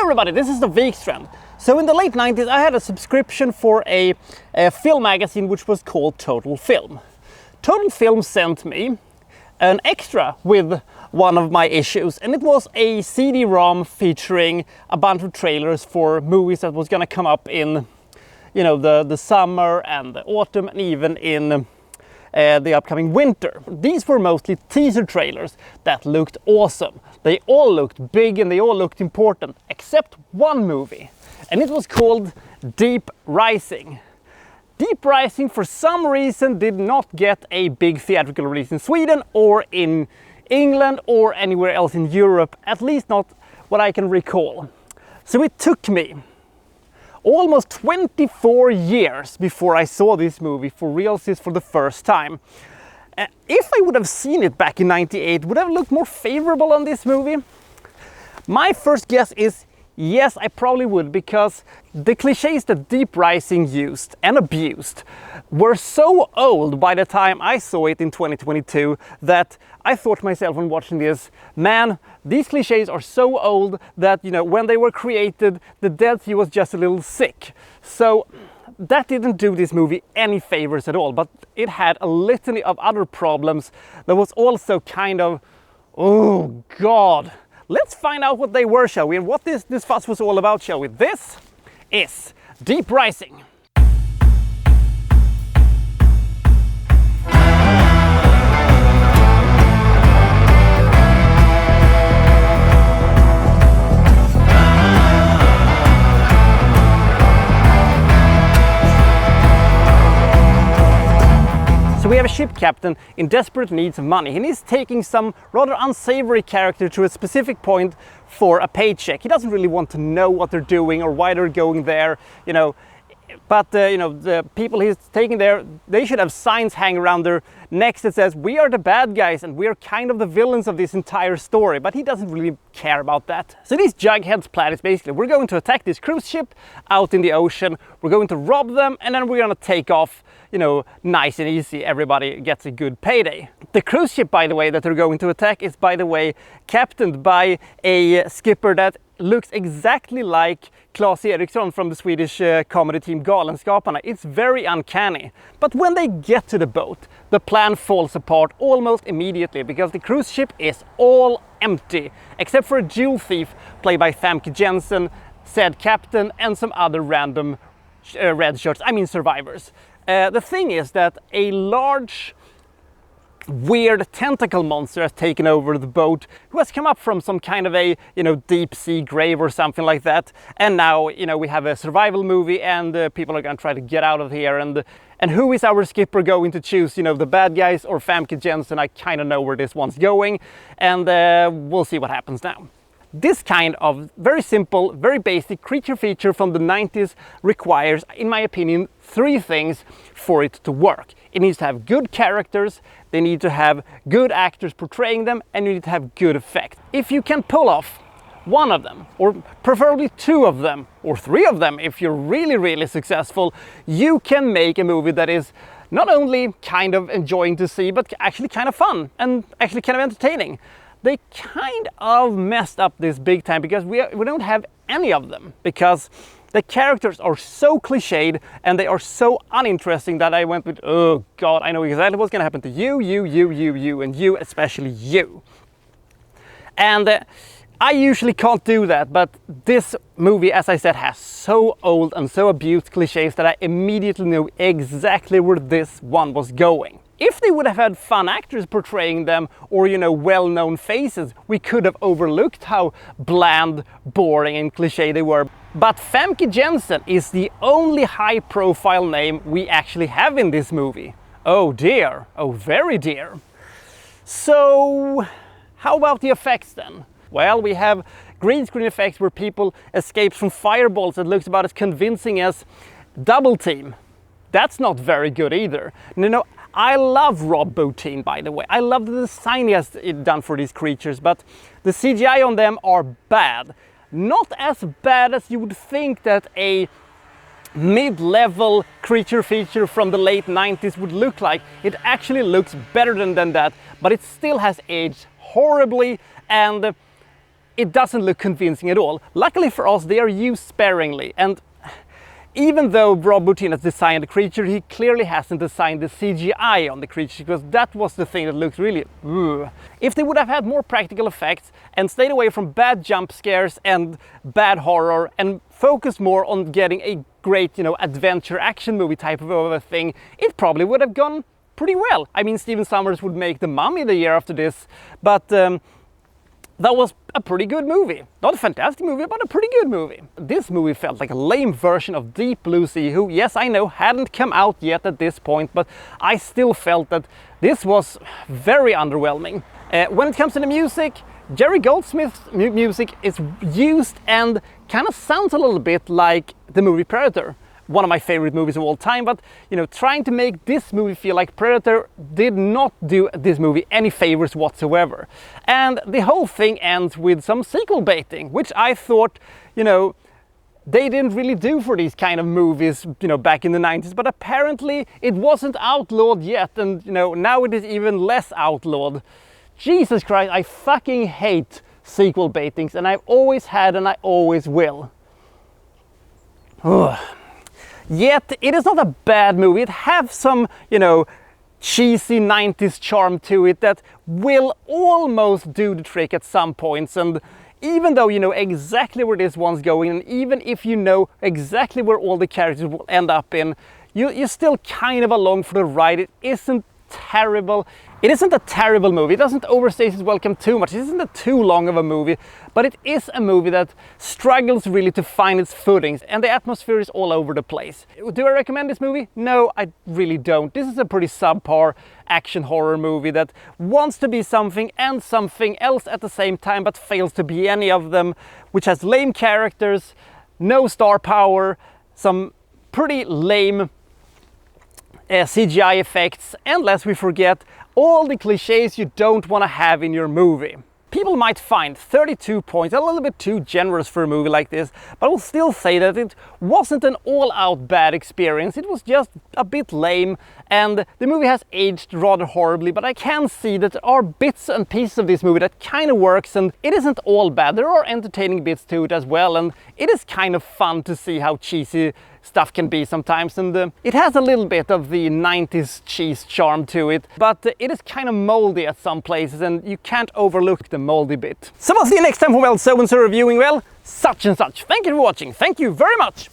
everybody, this is the Wikstrand. So in the late 90s I had a subscription for a film magazine which was called Total Film. Total Film sent me an extra with one of my issues, and it was a CD-ROM featuring a bunch of trailers for movies that was gonna come up in, you know, the summer and the autumn and even in the upcoming winter. These were mostly teaser trailers that looked awesome. They all looked big and they all looked important, except one movie. And it was called Deep Rising. Deep Rising, for some reason, did not get a big theatrical release in Sweden or in England or anywhere else in Europe, at least not what I can recall. So it took me almost 24 years before I saw this movie for realsies for the first time. If I would have seen it back in '98, would I have looked more favorable on this movie? My first guess is yes, I probably would, because the cliches that Deep Rising used and abused were so old by the time I saw it in 2022 that I thought to myself when watching this, man, these cliches are so old that, you know, when they were created, the Dead Sea was just a little sick. So that didn't do this movie any favors at all, but it had a litany of other problems that was also kind of, oh God. Let's find out what they were, shall we, and what this fuss was all about, shall we? This is Deep Rising. So we have a ship captain in desperate need of money, and he's taking some rather unsavory character to a specific point for a paycheck. He doesn't really want to know what they're doing or why they're going there, you know. But you know, the people he's taking there, they should have signs hanging around their necks that says, "We are the bad guys and we are kind of the villains of this entire story." But he doesn't really care about that. So this Jughead's plan is basically, we're going to attack this cruise ship out in the ocean, we're going to rob them, and then we're going to take off, you know, nice and easy. Everybody gets a good payday. The cruise ship, by the way, that they're going to attack is, by the way, captained by a skipper that looks exactly like Claes Eriksson from the Swedish comedy team Galenskaparna. It's very uncanny. But when they get to the boat, the plan falls apart almost immediately because the cruise ship is all empty, except for a jewel thief played by Famke Jensen, said captain, and some other random red shirts, I mean survivors. The thing is that a large, weird tentacle monster has taken over the boat, who has come up from some kind of a, you know, deep sea grave or something like that. And now, you know, we have a survival movie, and people are going to try to get out of here. And who is our skipper going to choose? You know, the bad guys or Famke Jensen? I kind of know where this one's going, and we'll see what happens now. This kind of very simple, very basic creature feature from the 90s requires, in my opinion, three things for it to work. It needs to have good characters, they need to have good actors portraying them, and you need to have good effect. If you can pull off one of them, or preferably two of them, or three of them if you're really, really successful, you can make a movie that is not only kind of enjoying to see, but actually kind of fun and actually kind of entertaining. They kind of messed up this big time because we don't have any of them, because the characters are so cliched and they are so uninteresting that I went with, oh God, I know exactly what's gonna happen to you, and you, especially you. And I usually can't do that, but this movie, as I said, has so old and so abused cliches that I immediately knew exactly where this one was going. If they would have had fun actors portraying them, or, you know, well-known faces, we could have overlooked how bland, boring and cliché they were. But Famke Jensen is the only high-profile name we actually have in this movie. Oh dear, oh very dear. So, how about the effects then? Well, we have green screen effects where people escape from fireballs that looks about as convincing as Double Team. That's not very good either. No, I love Rob Bottin, by the way. I love the design he has done for these creatures, but the CGI on them are bad. Not as bad as you would think that a mid-level creature feature from the late 90s would look like. It actually looks better than that, but it still has aged horribly, and it doesn't look convincing at all. Luckily for us, they are used sparingly, and even though Rob Bottin has designed the creature, he clearly hasn't designed the CGI on the creature, because that was the thing that looked really ugh. If they would have had more practical effects and stayed away from bad jump scares and bad horror and focused more on getting a great, adventure action movie type of a thing, it probably would have gone pretty well. I mean, Steven Sommers would make The Mummy the year after this, but that was a pretty good movie. Not a fantastic movie, but a pretty good movie. This movie felt like a lame version of Deep Blue Sea, who, yes, I know, hadn't come out yet at this point, but I still felt that this was very underwhelming. When it comes to the music, Jerry Goldsmith's music is used and kind of sounds a little bit like the movie Predator. One of my favorite movies of all time, but trying to make this movie feel like Predator did not do this movie any favors whatsoever. And the whole thing ends with some sequel baiting, which I thought, they didn't really do for these kind of movies, back in the 90s, but apparently it wasn't outlawed yet, and now it is even less outlawed. Jesus Christ, I fucking hate sequel baitings, and I've always had and I always will. Ugh. Yet, it is not a bad movie. It has some, cheesy 90s charm to it that will almost do the trick at some points. And even though you know exactly where this one's going, and even if you know exactly where all the characters will end up in, you're still kind of along for the ride. It isn't terrible. It isn't a terrible movie. It doesn't overstay its welcome too much. It isn't a too long of a movie, but it is a movie that struggles really to find its footings, and the atmosphere is all over the place. Do I recommend this movie? No, I really don't. This is a pretty subpar action horror movie that wants to be something and something else at the same time, but fails to be any of them, which has lame characters, no star power, some pretty lame CGI effects, and lest we forget, all the cliches you don't want to have in your movie. People might find 32 points a little bit too generous for a movie like this, but I will still say that it wasn't an all-out bad experience. It was just a bit lame, and the movie has aged rather horribly, but I can see that there are bits and pieces of this movie that kind of works, and it isn't all bad. There are entertaining bits to it as well, and it is kind of fun to see how cheesy stuff can be sometimes, and it has a little bit of the 90s cheese charm to it, but it is kind of moldy at some places, and you can't overlook the moldy bit. So I'll see you next time for, well, so and so reviewing, well, such and such. Thank you for watching. Thank you very much.